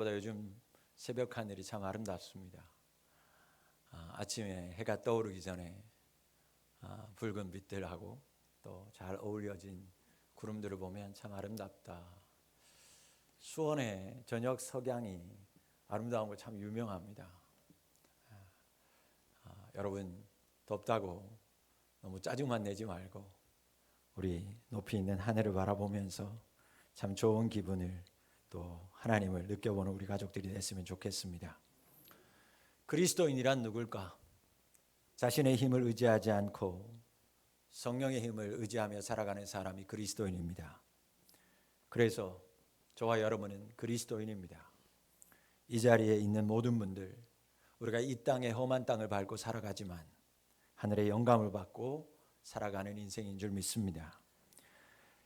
보다 요즘 새벽 하늘이 참 아름답습니다. 아침에 해가 떠오르기 전에 붉은 빛들하고 또 잘 어울려진 구름들을 보면 참 아름답다. 수원의 저녁 석양이 아름다운 거 참 유명합니다. 여러분 덥다고 너무 짜증만 내지 말고 우리 높이 있는 하늘을 바라보면서 참 좋은 기분을 또 하나님을 느껴보는 우리 가족들이 됐으면 좋겠습니다. 그리스도인이란 누굴까? 자신의 힘을 의지하지 않고 성령의 힘을 의지하며 살아가는 사람이 그리스도인입니다. 그래서 저와 여러분은 그리스도인입니다. 이 자리에 있는 모든 분들, 우리가 이 땅의 험한 땅을 밟고 살아가지만 하늘의 영감을 받고 살아가는 인생인 줄 믿습니다.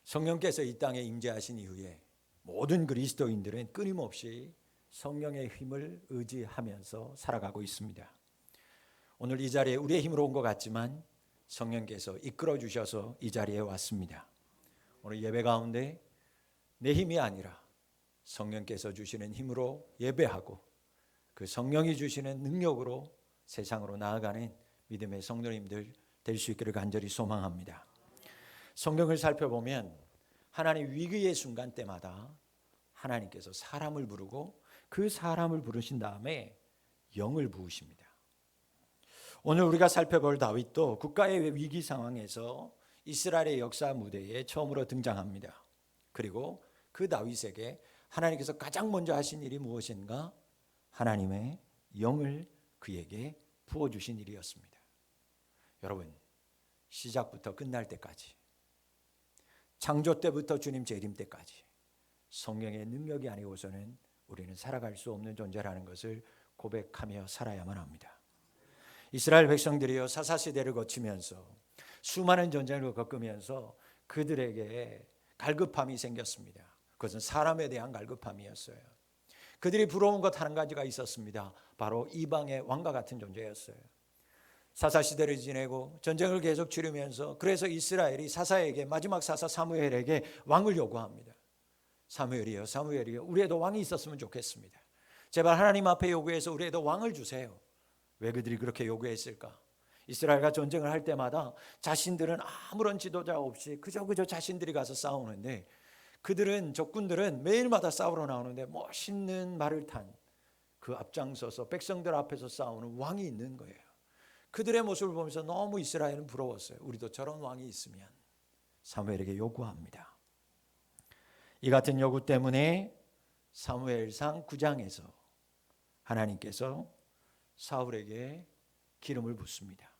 성령께서 이 땅에 임재하신 이후에 모든 그리스도인들은 끊임없이 성령의 힘을 의지하면서 살아가고 있습니다. 오늘 이 자리에 우리의 힘으로 온 것 같지만 성령께서 이끌어 주셔서 이 자리에 왔습니다. 오늘 예배 가운데 내 힘이 아니라 성령께서 주시는 힘으로 예배하고 그 성령이 주시는 능력으로 세상으로 나아가는 믿음의 성도님들 될 수 있기를 간절히 소망합니다. 성경을 살펴보면 하나님 위기의 순간 때마다 하나님께서 사람을 부르고 그 사람을 부르신 다음에 영을 부으십니다. 오늘 우리가 살펴볼 다윗도 국가의 위기 상황에서 이스라엘의 역사 무대에 처음으로 등장합니다. 그리고 그 다윗에게 하나님께서 가장 먼저 하신 일이 무엇인가? 하나님의 영을 그에게 부어주신 일이었습니다. 여러분, 시작부터 끝날 때까지, 창조 때부터 주님 재림 때까지 성령의 능력이 아니고서는 우리는 살아갈 수 없는 존재라는 것을 고백하며 살아야만 합니다. 이스라엘 백성들이요, 사사시대를 거치면서 수많은 전쟁을 겪으면서 그들에게 갈급함이 생겼습니다. 그것은 사람에 대한 갈급함이었어요. 그들이 부러운 것 한 가지가 있었습니다. 바로 이방의 왕과 같은 존재였어요. 사사시대를 지내고 전쟁을 계속 치르면서 그래서 이스라엘이 사사에게, 마지막 사사 사무엘에게 왕을 요구합니다. 사무엘이요, 우리에도 왕이 있었으면 좋겠습니다. 제발 하나님 앞에 요구해서 우리에도 왕을 주세요. 왜 그들이 그렇게 요구했을까? 이스라엘과 전쟁을 할 때마다 자신들은 아무런 지도자 없이 그저 자신들이 가서 싸우는데, 그들은, 적군들은 매일마다 싸우러 나오는데 멋있는 말을 탄 그 앞장서서 백성들 앞에서 싸우는 왕이 있는 거예요. 그들의 모습을 보면서 너무 이스라엘은 부러웠어요. 우리도 저런 왕이 있으면. 사무엘에게 요구합니다. 이 같은 요구 때문에 사무엘상 9장에서 하나님께서 사울에게 기름을 붓습니다.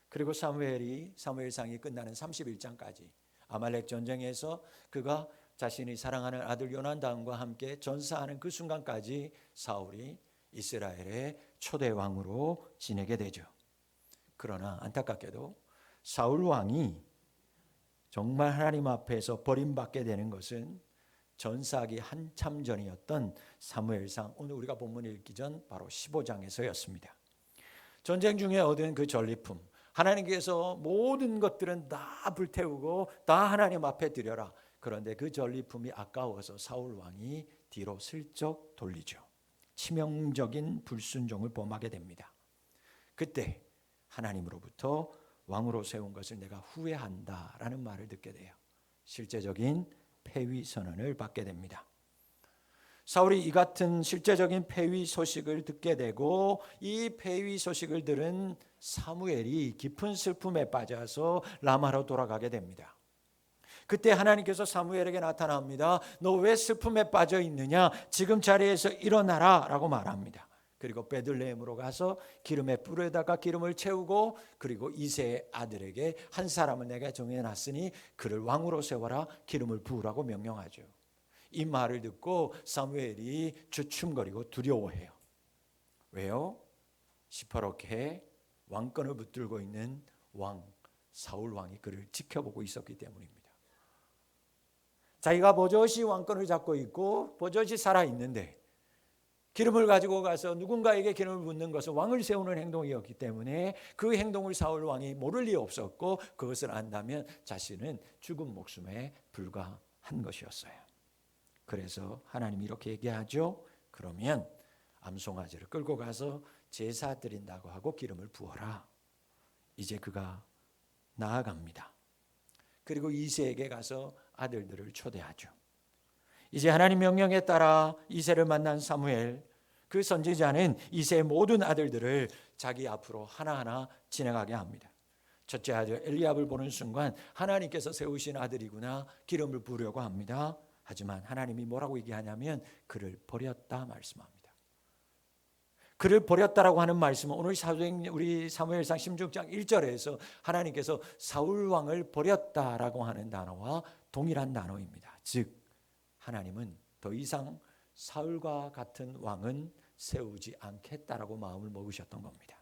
그리고 사무엘상이 끝나는 31장까지 아말렉 전쟁에서 그가 자신이 사랑하는 아들 요난단과 함께 전사하는 그 순간까지 사울이 이스라엘의 초대 왕으로 지내게 되죠. 그러나 안타깝게도 사울 왕이 정말 하나님 앞에서 버림받게 되는 것은 전사하기 한참 전이었던 사무엘상, 오늘 우리가 본문 읽기 전 바로 15장에서였습니다. 전쟁 중에 얻은 그 전리품, 하나님께서 모든 것들은 다 불태우고 다 하나님 앞에 드려라. 그런데 그 전리품이 아까워서 사울 왕이 뒤로 슬쩍 돌리죠. 치명적인 불순종을 범하게 됩니다. 그때 하나님으로부터 왕으로 세운 것을 내가 후회한다라는 말을 듣게 돼요. 실제적인 폐위 선언을 받게 됩니다. 사울이 이 같은 실제적인 폐위 소식을 듣게 되고, 이 폐위 소식을 들은 사무엘이 깊은 슬픔에 빠져서 라마로 돌아가게 됩니다. 그때 하나님께서 사무엘에게 나타납니다. 너 왜 슬픔에 빠져 있느냐? 지금 자리에서 일어나라 라고 말합니다. 그리고 베들레헴으로 가서 기름의 뿔에다가 기름을 채우고, 그리고 이새의 아들에게 한 사람을 내가 정해놨으니 그를 왕으로 세워라, 기름을 부으라고 명령하죠. 이 말을 듣고 사무엘이 주춤거리고 두려워해요. 왜요? 시퍼렇게 왕권을 붙들고 있는 왕 사울 왕이 그를 지켜보고 있었기 때문입니다. 자기가 버젓이 왕권을 잡고 있고 버젓이 살아있는데 기름을 가지고 가서 누군가에게 기름을 붓는 것은 왕을 세우는 행동이었기 때문에 그 행동을 사울 왕이 모를 리 없었고, 그것을 안다면 자신은 죽은 목숨에 불과한 것이었어요. 그래서 하나님이 이렇게 얘기하죠. 그러면 암송아지를 끌고 가서 제사 드린다고 하고 기름을 부어라. 이제 그가 나아갑니다. 그리고 이새에게 가서 아들들을 초대하죠. 이제 하나님 명령에 따라 이새를 만난 사무엘, 그 선지자는 이새의 모든 아들들을 자기 앞으로 하나하나 진행하게 합니다. 첫째 아들 엘리압을 보는 순간 하나님께서 세우신 아들이구나, 기름을 부으려고 합니다. 하지만 하나님이 뭐라고 얘기하냐면 그를 버렸다 말씀합니다. 그를 버렸다라고 하는 말씀은 오늘 우리 사무엘상 16장 1절에서 하나님께서 사울 왕을 버렸다라고 하는 단어와 동일한 단어입니다. 즉 하나님은 더 이상 사울과 같은 왕은 세우지 않겠다라고 마음을 먹으셨던 겁니다.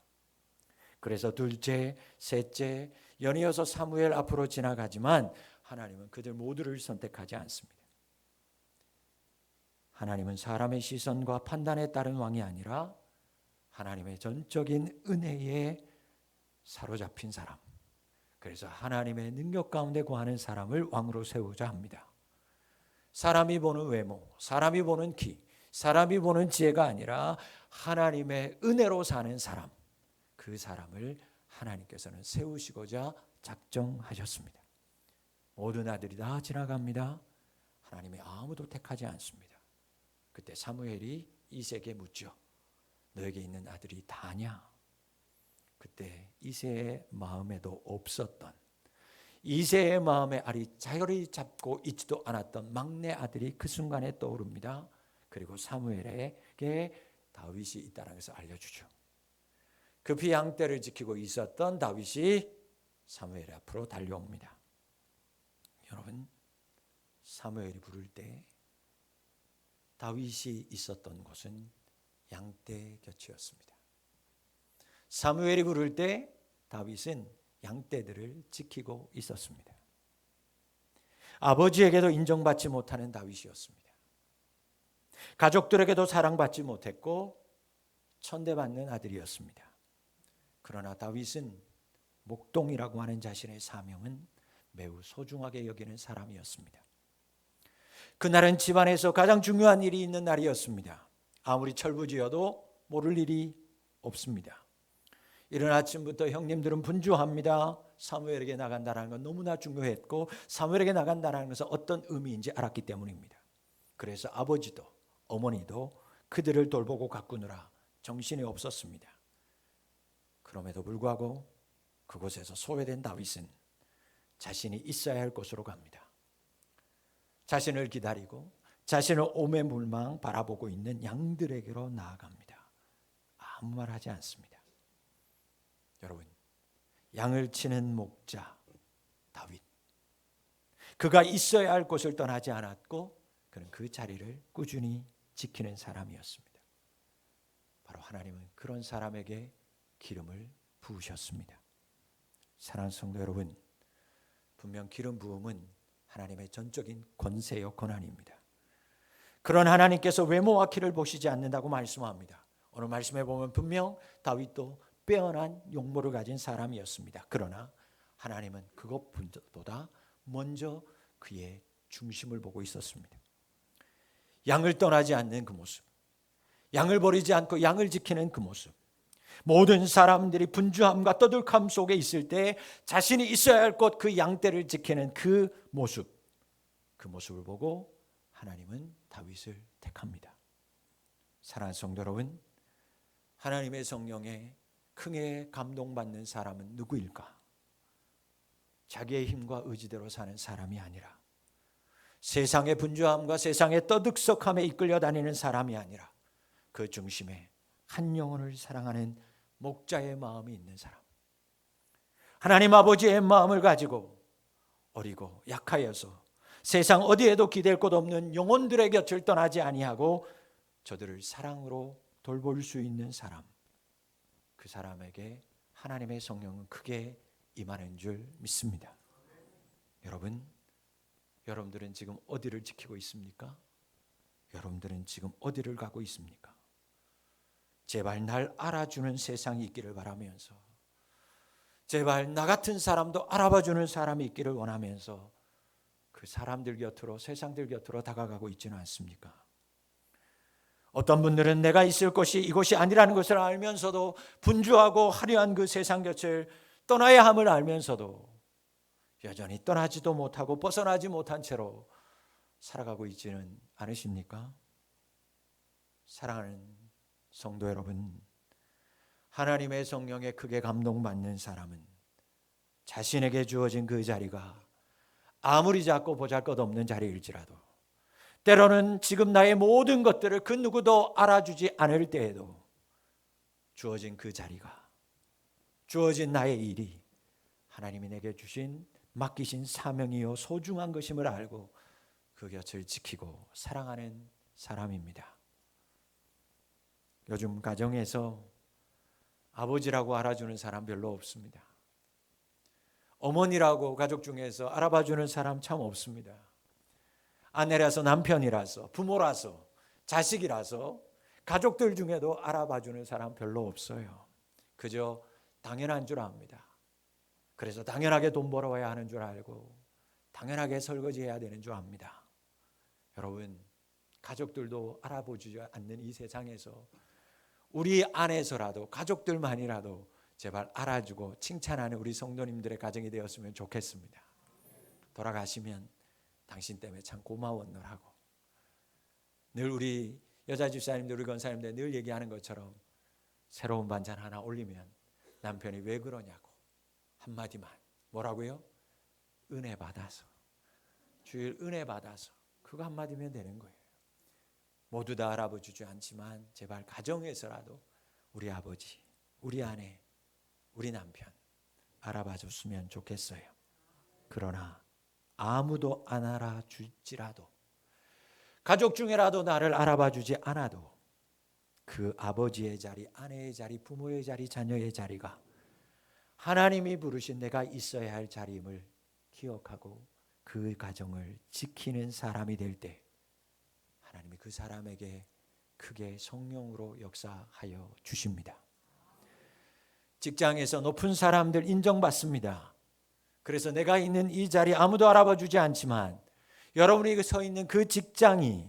그래서 둘째, 셋째, 연이어서 사무엘 앞으로 지나가지만 하나님은 그들 모두를 선택하지 않습니다. 하나님은 사람의 시선과 판단에 따른 왕이 아니라 하나님의 전적인 은혜에 사로잡힌 사람, 그래서 하나님의 능력 가운데 거하는 사람을 왕으로 세우자 합니다. 사람이 보는 외모, 사람이 보는 키, 사람이 보는 지혜가 아니라 하나님의 은혜로 사는 사람, 그 사람을 하나님께서는 세우시고자 작정하셨습니다. 모든 아들이 다 지나갑니다. 하나님이 아무도 택하지 않습니다. 그때 사무엘이 이새에게 묻죠. 너에게 있는 아들이 다냐? 그때 이새의 마음에도 없었던, 이새의 마음에 알이 자리 잡고 있지도 않았던 막내 아들이 그 순간에 떠오릅니다. 그리고 사무엘에게 다윗이 있다는 것을 알려주죠. 급히 양떼를 지키고 있었던 다윗이 사무엘 앞으로 달려옵니다. 여러분, 사무엘이 부를 때 다윗이 있었던 곳은 양떼 곁이었습니다. 사무엘이 부를 때 다윗은 양떼들을 지키고 있었습니다. 아버지에게도 인정받지 못하는 다윗이었습니다. 가족들에게도 사랑받지 못했고 천대받는 아들이었습니다. 그러나 다윗은 목동이라고 하는 자신의 사명은 매우 소중하게 여기는 사람이었습니다. 그날은 집안에서 가장 중요한 일이 있는 날이었습니다. 아무리 철부지여도 모를 일이 없습니다. 이른 아침부터 형님들은 분주합니다. 사무엘에게 나간다는 건 너무나 중요했고 사무엘에게 나간다는 것은 어떤 의미인지 알았기 때문입니다. 그래서 아버지도 어머니도 그들을 돌보고 가꾸느라 정신이 없었습니다. 그럼에도 불구하고 그곳에서 소외된 다윗은 자신이 있어야 할 곳으로 갑니다. 자신을 기다리고 자신을 오매물망 바라보고 있는 양들에게로 나아갑니다. 아무 말 하지 않습니다. 여러분, 양을 치는 목자 다윗, 그가 있어야 할 곳을 떠나지 않았고 그는 그 자리를 꾸준히 지키는 사람이었습니다. 바로 하나님은 그런 사람에게 기름을 부으셨습니다. 사랑하는 성도 여러분, 분명 기름 부음은 하나님의 전적인 권세요 권한입니다. 그런 하나님께서 외모와 키를 보시지 않는다고 말씀합니다. 오늘 말씀해 보면 분명 다윗도 빼어난 용모를 가진 사람이었습니다. 그러나 하나님은 그것보다 먼저 그의 중심을 보고 있었습니다. 양을 떠나지 않는 그 모습, 양을 버리지 않고 양을 지키는 그 모습, 모든 사람들이 분주함과 떠들감 속에 있을 때 자신이 있어야 할 곳 그 양떼를 지키는 그 모습을 보고 하나님은 다윗을 택합니다. 사랑하는 성도 여러분, 하나님의 성령에 크게 감동받는 사람은 누구일까? 자기의 힘과 의지대로 사는 사람이 아니라, 세상의 분주함과 세상의 떠들썩함에 이끌려 다니는 사람이 아니라 그 중심에 한 영혼을 사랑하는 목자의 마음이 있는 사람, 하나님 아버지의 마음을 가지고 어리고 약하여서 세상 어디에도 기댈 곳 없는 영혼들의 곁을 떠나지 아니하고 저들을 사랑으로 돌볼 수 있는 사람, 그 사람에게 하나님의 성령은 크게 임하는 줄 믿습니다. 여러분들은 지금 어디를 지키고 있습니까? 여러분들은 지금 어디를 가고 있습니까? 제발 날 알아주는 세상이 있기를 바라면서, 제발 나 같은 사람도 알아봐주는 사람이 있기를 원하면서 그 사람들 곁으로, 세상들 곁으로 다가가고 있지는 않습니까? 어떤 분들은 내가 있을 곳이 이곳이 아니라는 것을 알면서도 분주하고 화려한 그 세상 곁을 떠나야 함을 알면서도 여전히 떠나지도 못하고 벗어나지 못한 채로 살아가고 있지는 않으십니까? 사랑하는 성도 여러분, 하나님의 성령에 크게 감동받는 사람은 자신에게 주어진 그 자리가 아무리 작고 보잘것없는 자리일지라도, 때로는 지금 나의 모든 것들을 그 누구도 알아주지 않을 때에도 주어진 그 자리가, 주어진 나의 일이 하나님이 내게 주신 맡기신 사명이요 소중한 것임을 알고 그 곁을 지키고 사랑하는 사람입니다. 요즘 가정에서 아버지라고 알아주는 사람 별로 없습니다. 어머니라고 가족 중에서 알아봐주는 사람 참 없습니다. 아내라서, 남편이라서, 부모라서, 자식이라서 가족들 중에도 알아봐주는 사람 별로 없어요. 그저 당연한 줄 압니다. 그래서 당연하게 돈 벌어야 하는 줄 알고 당연하게 설거지해야 되는 줄 압니다. 여러분, 가족들도 알아보지 않는 이 세상에서 우리 안에서라도, 가족들만이라도 제발 알아주고 칭찬하는 우리 성도님들의 가정이 되었으면 좋겠습니다. 돌아가시면 당신 때문에 참 고마웠노라고. 늘 우리 여자 집사님들, 우리 권사님들 늘 얘기하는 것처럼 새로운 반찬 하나 올리면 남편이 왜 그러냐고 한마디만, 뭐라고요? 은혜 받아서, 주일 은혜 받아서, 그거 한마디면 되는 거예요. 모두 다 알아보지 않지만 제발 가정에서라도 우리 아버지, 우리 아내, 우리 남편 알아봐 줬으면 좋겠어요. 그러나 아무도 안 알아줄지라도, 가족 중에라도 나를 알아봐 주지 않아도 그 아버지의 자리, 아내의 자리, 부모의 자리, 자녀의 자리가 하나님이 부르신 내가 있어야 할 자리임을 기억하고 그 가정을 지키는 사람이 될 때 하나님이 그 사람에게 크게 성령으로 역사하여 주십니다. 직장에서 높은 사람들 인정받습니다. 그래서 내가 있는 이 자리 아무도 알아봐 주지 않지만 여러분이 서 있는 그 직장이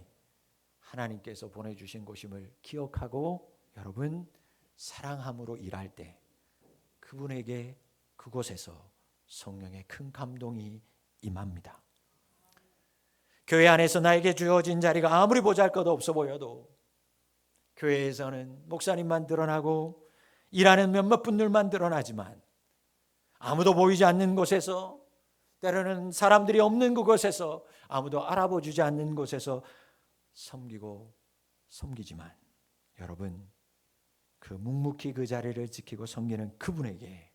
하나님께서 보내주신 곳임을 기억하고 여러분 사랑함으로 일할 때 그분에게 그곳에서 성령의 큰 감동이 임합니다. 교회 안에서 나에게 주어진 자리가 아무리 보잘것없어 보여도 교회에서는 목사님만 드러나고 일하는 몇몇 분들만 드러나지만 아무도 보이지 않는 곳에서, 때로는 사람들이 없는 그곳에서, 아무도 알아보지 않는 곳에서 섬기지만 여러분 그 묵묵히 그 자리를 지키고 섬기는 그분에게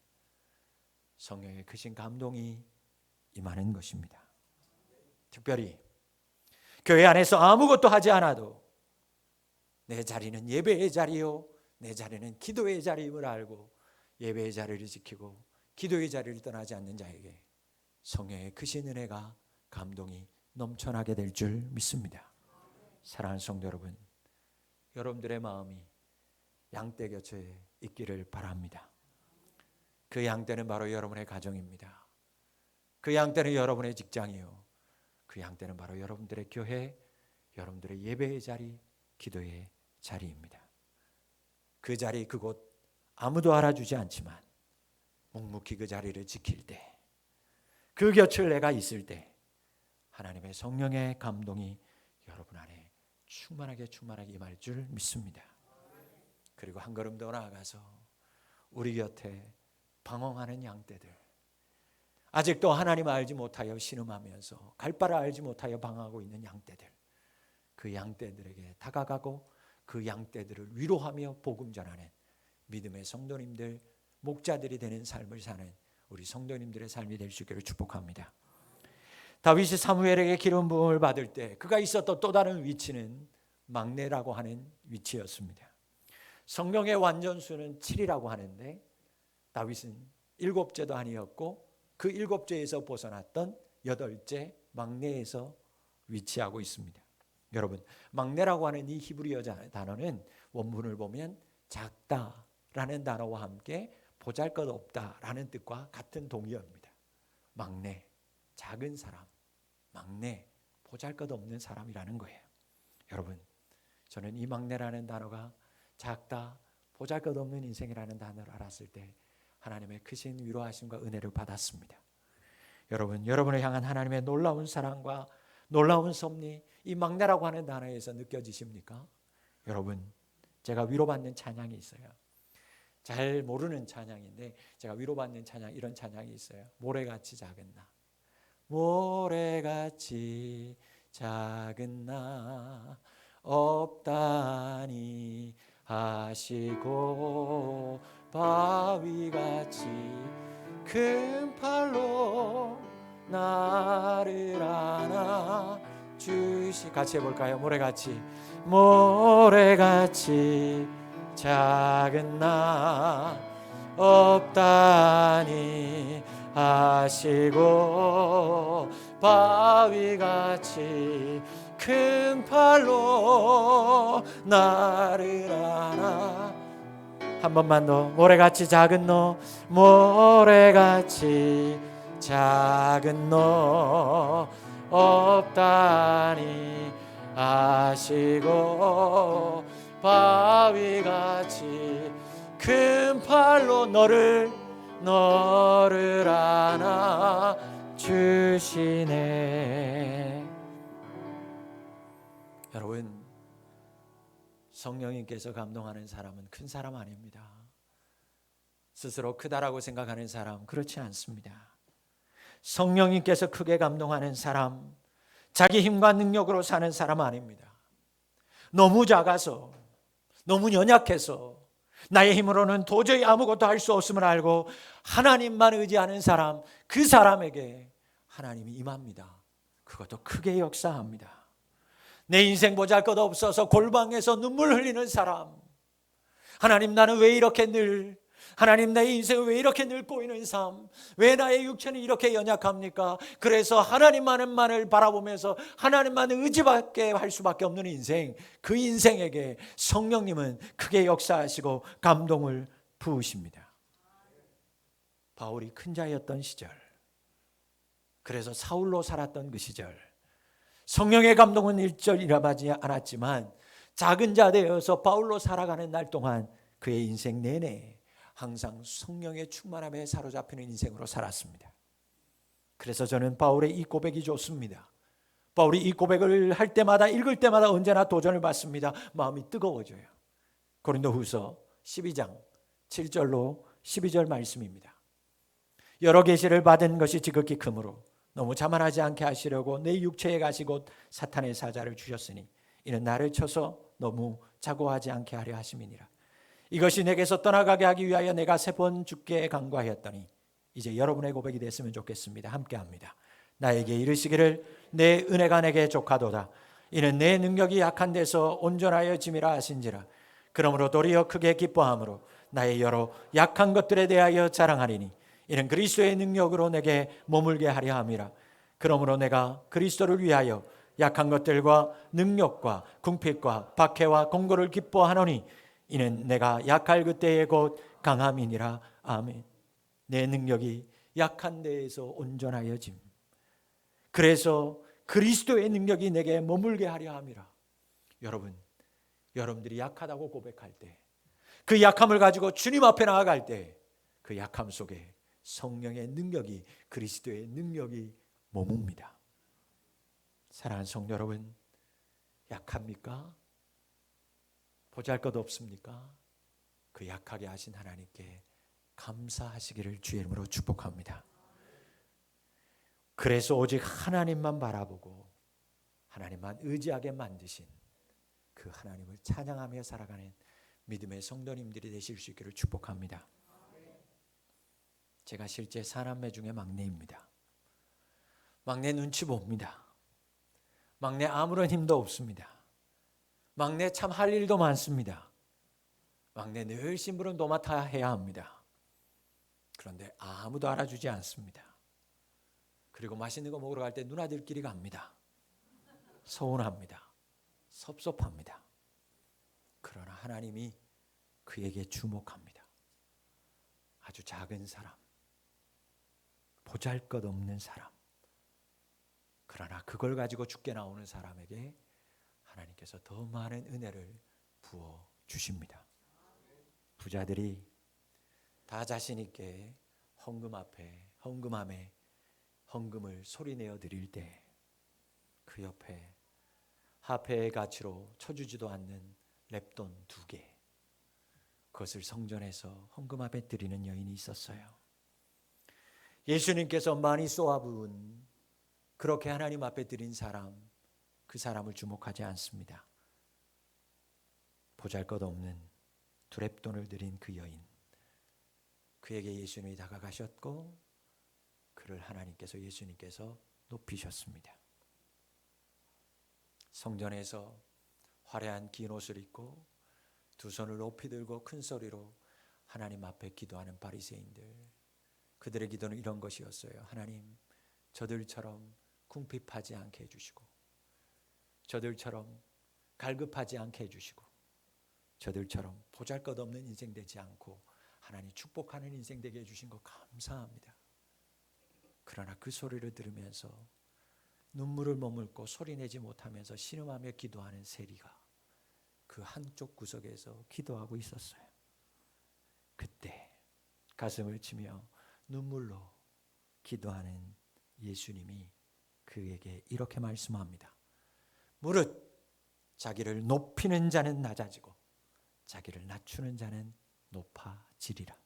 성령의 크신 감동이 임하는 것입니다. 특별히 교회 안에서 아무것도 하지 않아도 내 자리는 예배의 자리요, 내 자리는 기도의 자리임을 알고 예배의 자리를 지키고 기도의 자리를 떠나지 않는 자에게 성령의 크신 은혜가, 감동이 넘쳐나게 될 줄 믿습니다. 사랑하는 성도 여러분, 여러분들의 마음이 양떼 곁에 있기를 바랍니다. 그 양떼는 바로 여러분의 가정입니다. 그 양떼는 여러분의 직장이요, 그 양떼는 바로 여러분들의 교회, 여러분들의 예배의 자리, 기도의 자리입니다. 그 자리, 그곳 아무도 알아주지 않지만 묵묵히 그 자리를 지킬 때, 그 곁을 내가 있을 때 하나님의 성령의 감동이 여러분 안에 충만하게 임할 줄 믿습니다. 그리고 한 걸음 더 나아가서 우리 곁에 방황하는 양떼들, 아직도 하나님을 알지 못하여 신음하면서 갈 바를 알지 못하여 방황하고 있는 양떼들, 그 양떼들에게 다가가고 그 양떼들을 위로하며 복음 전하는 믿음의 성도님들, 목자들이 되는 삶을 사는 우리 성도님들의 삶이 될 수 있기를 축복합니다. 다윗이 사무엘에게 기름 부음을 받을 때 그가 있었던 또 다른 위치는 막내라고 하는 위치였습니다. 성령의 완전수는 7이라고 하는데 다윗은 7째도 아니었고 그 7째에서 벗어났던 8째 막내에서 위치하고 있습니다. 여러분, 막내라고 하는 이 히브리어 단어는 원문을 보면 작다라는 단어와 함께 보잘것없다라는 뜻과 같은 동의어입니다. 막내, 작은 사람, 막내, 보잘것없는 사람이라는 거예요. 여러분, 저는 이 막내라는 단어가 작다, 보잘것없는 인생이라는 단어를 알았을 때 하나님의 크신 위로하심과 은혜를 받았습니다. 여러분, 여러분을 향한 하나님의 놀라운 사랑과 놀라운 섭리, 이 막내라고 하는 단어에서 느껴지십니까? 여러분, 제가 위로받는 찬양이 있어요. 잘 모르는 찬양인데 제가 위로받는 찬양, 이런 찬양이 있어요. 모래같이 작은 나, 모래같이 작은 나 없다니 하시고 바위같이 큰 팔로 나를 안아 주시. 같이 해볼까요? 모래같이 작은 나 없다니 하시고 바위같이 큰 팔로 나를 안아. 한 번만 더. 모래같이 작은 너, 모래같이 작은 너 없다니 하시고 바위같이 큰 팔로 너를 안아 주시네. 여러분, 성령님께서 감동하는 사람은 큰 사람 아닙니다. 스스로 크다라고 생각하는 사람, 그렇지 않습니다. 성령님께서 크게 감동하는 사람, 자기 힘과 능력으로 사는 사람 아닙니다. 너무 작아서, 너무 연약해서 나의 힘으로는 도저히 아무것도 할 수 없음을 알고 하나님만 의지하는 사람, 그 사람에게 하나님이 임합니다. 그것도 크게 역사합니다. 내 인생 보잘것없어서 골방에서 눈물 흘리는 사람, 하나님 나는 왜 이렇게 하나님 내 인생을 왜 이렇게 늘 꼬이는 삶, 왜 나의 육체는 이렇게 연약합니까? 그래서 하나님만을 바라보면서 하나님만 의지밖에 할 수밖에 없는 인생, 그 인생에게 성령님은 크게 역사하시고 감동을 부으십니다. 바울이 큰 자였던 시절, 그래서 사울로 살았던 그 시절, 성령의 감동은 일절 일어나지 않았지만 작은 자 되어서 바울로 살아가는 날 동안 그의 인생 내내 항상 성령의 충만함에 사로잡히는 인생으로 살았습니다. 그래서 저는 바울의 이 고백이 좋습니다. 바울이 이 고백을 할 때마다, 읽을 때마다 언제나 도전을 받습니다. 마음이 뜨거워져요. 고린도후서 12장 7절로 12절 말씀입니다. 여러 계시를 받은 것이 지극히 크므로 너무 자만하지 않게 하시려고 내 육체에 가시 곧 사탄의 사자를 주셨으니 이는 나를 쳐서 너무 자고하지 않게 하려 하심이니라. 이것이 내게서 떠나가게 하기 위하여 내가 3번 주께 간구하였더니 이제 여러분의 고백이 됐으면 좋겠습니다. 함께 합니다. 나에게 이르시기를 내 은혜가 내게 족하도다. 이는 내 능력이 약한 데서 온전하여 짐이라 하신지라. 그러므로 도리어 크게 기뻐함으로 나의 여러 약한 것들에 대하여 자랑하리니 이는 그리스도의 능력으로 내게 머물게 하려 함이라. 그러므로 내가 그리스도를 위하여 약한 것들과 능력과 궁핍과 박해와 공고를 기뻐하노니 이는 내가 약할 그때의 곧 강함이니라. 아멘. 내 능력이 약한 데에서 온전하여짐. 그래서 그리스도의 능력이 내게 머물게 하려 함이라. 여러분들이 약하다고 고백할 때, 그 약함을 가지고 주님 앞에 나아갈 때 그 약함 속에 성령의 능력이, 그리스도의 능력이 머뭅니다. 사랑하는 성도 여러분, 약합니까? 보잘것 없습니까? 그 약하게 하신 하나님께 감사하시기를 주의 이름으로 축복합니다. 그래서 오직 하나님만 바라보고 하나님만 의지하게 만드신 그 하나님을 찬양하며 살아가는 믿음의 성도님들이 되실 수 있기를 축복합니다. 제가 실제 사남매 중에 막내입니다. 막내 눈치 봅니다. 막내 아무런 힘도 없습니다. 막내 참 할 일도 많습니다. 막내 늘 심부름 도맡아 해야 합니다. 그런데 아무도 알아주지 않습니다. 그리고 맛있는 거 먹으러 갈 때 누나들끼리 갑니다. 서운합니다. 섭섭합니다. 그러나 하나님이 그에게 주목합니다. 아주 작은 사람, 보잘것없는 사람, 그러나 그걸 가지고 죽게 나오는 사람에게 하나님께서 더 많은 은혜를 부어 주십니다. 부자들이 다 자신 있게 헌금함에 헌금을 소리내어 드릴 때 그 옆에 화폐의 가치로 쳐주지도 않는 렙돈 2개, 그것을 성전에서 헌금 앞에 드리는 여인이 있었어요. 예수님께서 많이 쏘아부은 그렇게 하나님 앞에 드린 사람, 그 사람을 주목하지 않습니다. 보잘것없는 2렙돈을 드린 그 여인, 그에게 예수님이 다가가셨고 그를 예수님께서 높이셨습니다. 성전에서 화려한 긴 옷을 입고 2손을 높이 들고 큰 소리로 하나님 앞에 기도하는 바리새인들, 그들의 기도는 이런 것이었어요. 하나님, 저들처럼 궁핍하지 않게 해주시고, 저들처럼 갈급하지 않게 해주시고, 저들처럼 보잘것없는 인생 되지 않고 하나님 축복하는 인생 되게 해주신 거 감사합니다. 그러나 그 소리를 들으면서 눈물을 머물고 소리내지 못하면서 신음하며 기도하는 세리가 그 한쪽 구석에서 기도하고 있었어요. 그때 가슴을 치며 눈물로 기도하는 예수님이 그에게 이렇게 말씀합니다. 무릇 자기를 높이는 자는 낮아지고 자기를 낮추는 자는 높아지리라.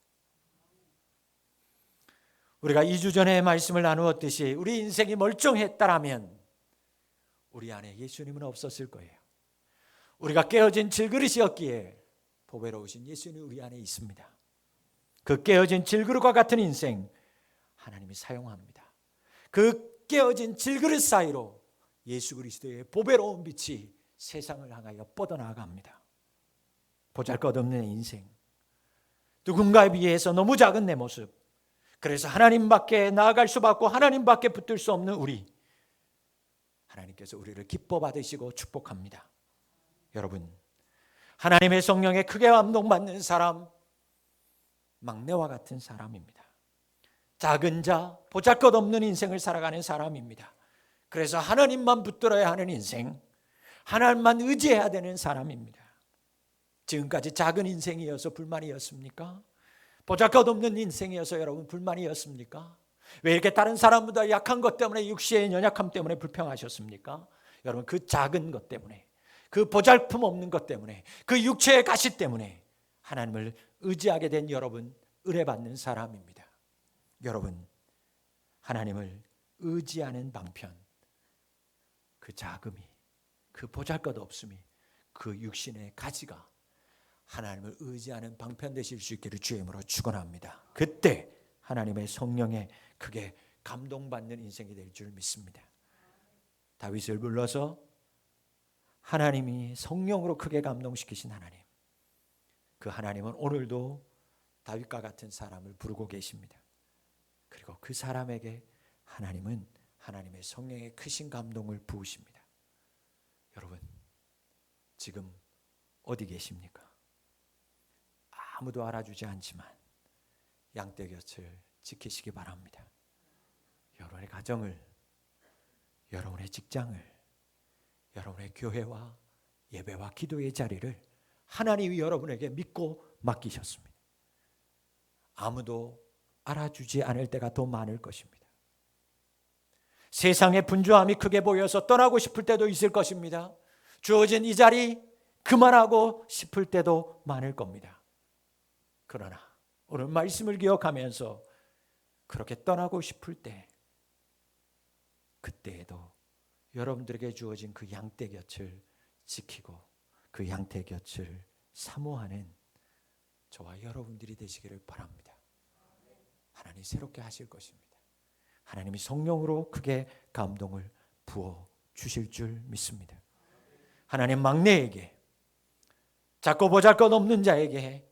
우리가 2주 전에 말씀을 나누었듯이 우리 인생이 멀쩡했다라면 우리 안에 예수님은 없었을 거예요. 우리가 깨어진 질그릇이었기에 보배로우신 예수님이 우리 안에 있습니다. 그 깨어진 질그릇과 같은 인생 하나님이 사용합니다. 그 깨어진 질그릇 사이로 예수 그리스도의 보배로운 빛이 세상을 향하여 뻗어나갑니다. 보잘것없는 인생, 누군가에 비해서 너무 작은 내 모습, 그래서 하나님밖에 나아갈 수밖에 없고 하나님밖에 붙들 수 없는 우리, 하나님께서 우리를 기뻐 받으시고 축복합니다. 여러분, 하나님의 성령에 크게 감동받는 사람, 막내와 같은 사람입니다. 작은 자, 보잘것없는 인생을 살아가는 사람입니다. 그래서 하나님만 붙들어야 하는 인생, 하나님만 의지해야 되는 사람입니다. 지금까지 작은 인생이어서 불만이었습니까? 보잘것없는 인생이어서 여러분 불만이었습니까? 왜 이렇게 다른 사람보다 약한 것 때문에, 육신의 연약함 때문에 불평하셨습니까? 여러분, 그 작은 것 때문에, 그 보잘품 없는 것 때문에, 그 육체의 가시 때문에 하나님을 의지하게 된 여러분, 의뢰받는 사람입니다. 여러분, 하나님을 의지하는 방편, 그 작음이, 그 보잘것 없음이, 그 육신의 가지가 하나님을 의지하는 방편 되실 수 있기를 주의 이름으로 축원합니다. 그때 하나님의 성령에 크게 감동받는 인생이 될 줄 믿습니다. 다윗을 불러서 하나님이 성령으로 크게 감동시키신 하나님, 그 하나님은 오늘도 다윗과 같은 사람을 부르고 계십니다. 그리고 그 사람에게 하나님은 하나님의 성령의 크신 감동을 부으십니다. 여러분, 지금 어디 계십니까? 아무도 알아주지 않지만 양떼 곁을 지키시기 바랍니다. 여러분의 가정을, 여러분의 직장을, 여러분의 교회와 예배와 기도의 자리를 하나님이 여러분에게 믿고 맡기셨습니다. 아무도 알아주지 않을 때가 더 많을 것입니다. 세상의 분주함이 크게 보여서 떠나고 싶을 때도 있을 것입니다. 주어진 이 자리 그만하고 싶을 때도 많을 겁니다. 그러나 오늘 말씀을 기억하면서 그렇게 떠나고 싶을 때, 그때에도 여러분들에게 주어진 그 양떼 곁을 지키고 그 양떼 곁을 사모하는 저와 여러분들이 되시기를 바랍니다. 하나님 새롭게 하실 것입니다. 하나님이 성령으로 크게 감동을 부어 주실 줄 믿습니다. 하나님 막내에게, 작고 보잘것없는 자에게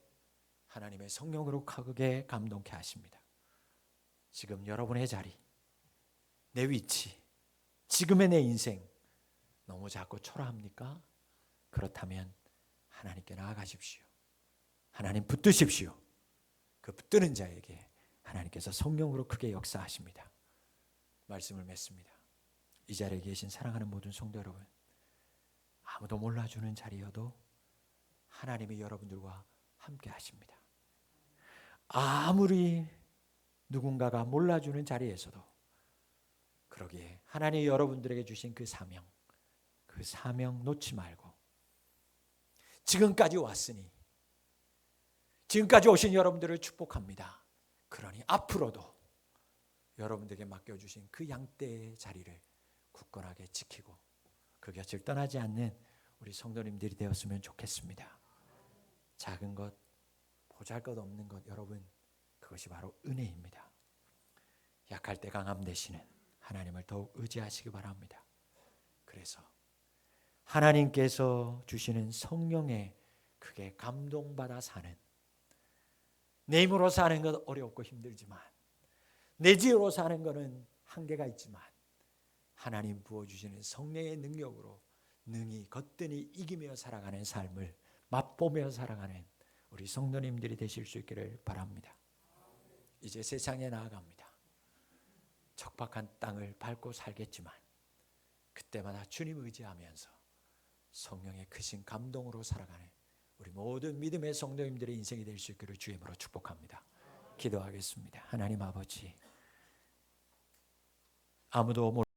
하나님의 성령으로 크게 감동케 하십니다. 지금 여러분의 자리, 내 위치, 지금의 내 인생 너무 작고 초라합니까? 그렇다면 하나님께 나아가십시오. 하나님 붙드십시오. 그 붙드는 자에게 하나님께서 성령으로 크게 역사하십니다. 말씀을 맺습니다. 이 자리에 계신 사랑하는 모든 성도 여러분, 아무도 몰라주는 자리여도 하나님이 여러분들과 함께 하십니다. 아무리 누군가가 몰라주는 자리에서도 그러기에 하나님이 여러분들에게 주신 그 사명 놓지 말고 지금까지 왔으니 지금까지 오신 여러분들을 축복합니다. 그러니 앞으로도 여러분들에게 맡겨주신 그 양떼의 자리를 굳건하게 지키고 그 곁을 떠나지 않는 우리 성도님들이 되었으면 좋겠습니다. 작은 것, 보잘것없는 것, 여러분 그것이 바로 은혜입니다. 약할 때 강함 되시는 하나님을 더욱 의지하시기 바랍니다. 그래서 하나님께서 주시는 성령에 크게 감동받아 사는, 내 힘으로 사는 건 어렵고 힘들지만, 내 지혜로 사는 것은 한계가 있지만 하나님 부어주시는 성령의 능력으로 능히 거뜬히 이기며 살아가는 삶을 맛보며 살아가는 우리 성도님들이 되실 수 있기를 바랍니다. 이제 세상에 나아갑니다. 척박한 땅을 밟고 살겠지만 그때마다 주님 의지하면서 성령의 크신 감동으로 살아가는 우리 모든 믿음의 성도님들의 인생이 될 수 있기를 주님으로 축복합니다. 기도하겠습니다. 하나님 아버지, 아무도